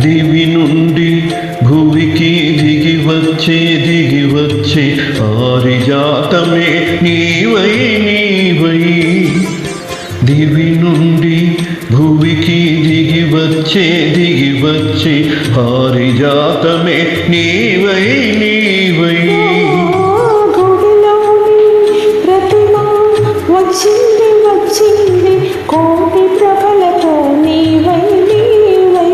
దివి నుండి భువికి దిగి వచ్చే పారిజాతమే నీవై నీవై. దివి నుండి భువికి దిగి వచ్చే పారిజాతమే నీవై నీవై. వచ్చింది వచ్చింది కోటి ప్రభలతో నీవై నీవై.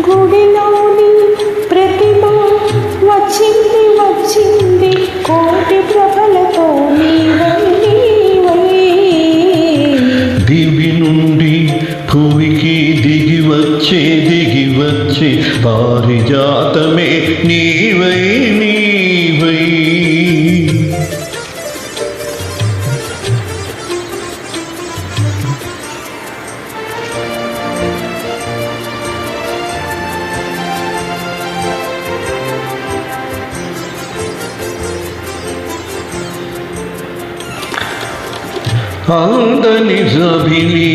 గుడిలోని ప్రతిమ వచ్చింది వచ్చింది కోటి ప్రభలతో నీవై నీవై. దివి నుండి భువికి దిగి వచ్చే పారిజాతమే నీవై నీవై. అందని జబిలి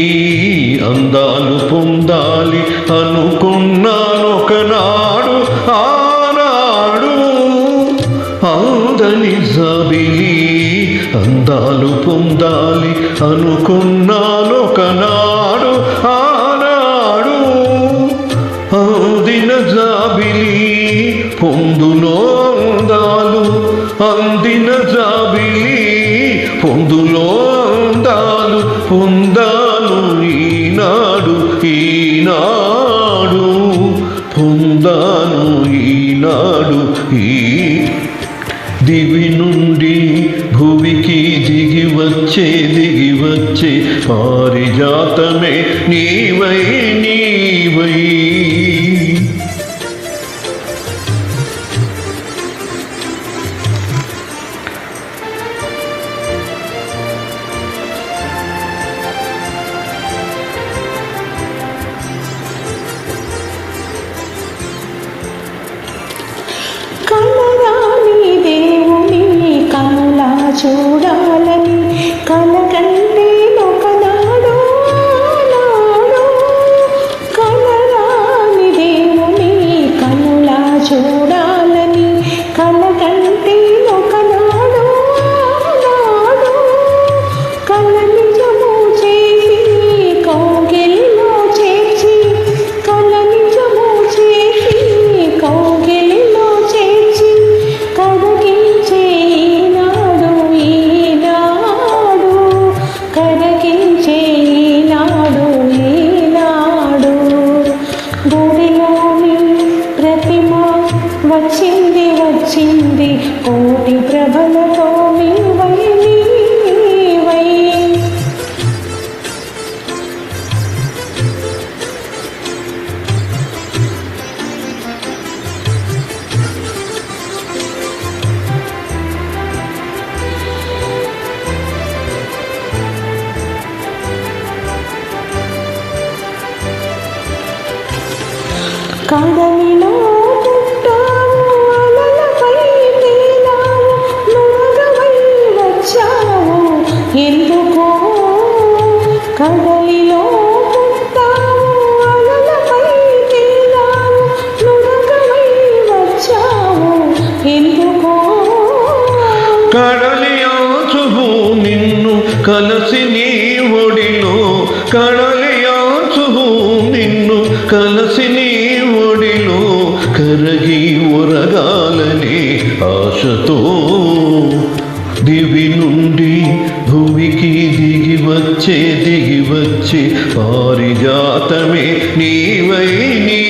అందాలు పొందాలి అనుకున్నానొకనాడు ఆనాడు. అందని జబిలి అందాలు పొందాలి అనుకున్నానొకనాడు ఆనాడు. అందిన జాబిలి పొందులో అందాలు అందిన జాబిలి పొందులో అందాలు పొందాను ఈనాడు ఈనాడు పొందాను ఈనాడు ఈ. దివి నుండి భువికి దిగి వచ్చే పారిజాతమే నీవై నీవై. కలరాని దేవుని కనులా చూడాలని కలకంటే ఒకనాడు నాడు. కలరాని దేవుని కనులా చూడాలని కలకంటే ఒకనాడు నాడు. కల నిజము చేసి కౌగిలిలో చేర్చి కల నిజము చేసి కౌగిలిలో కరగించే ఈనాడు ఈనాడు కరగించే ఈనాడు ఈనాడు. గుడిలోని ప్రతిమ వచ్చింది వచ్చింది కోటి ప్రభలతో నీవై నీవై. కడలిలో పుట్టావు అలలపై తేలావు నురగవై వచ్చావు ఎందుకో. కడలిలో పుట్టావు అలలపై తేలావు నురగవై వచ్చావు ఎందుకో. కడలి ఆచువు నిన్ను కలసి నీ ఒడిలో కడలి ఆచువు నిన్ను కలసి నీ ఒడిలో కరగి ఒరగాలని ఆశతో. దివి నుండి భువికి దిగి వచ్చే పారిజాతమే నీవై నీ.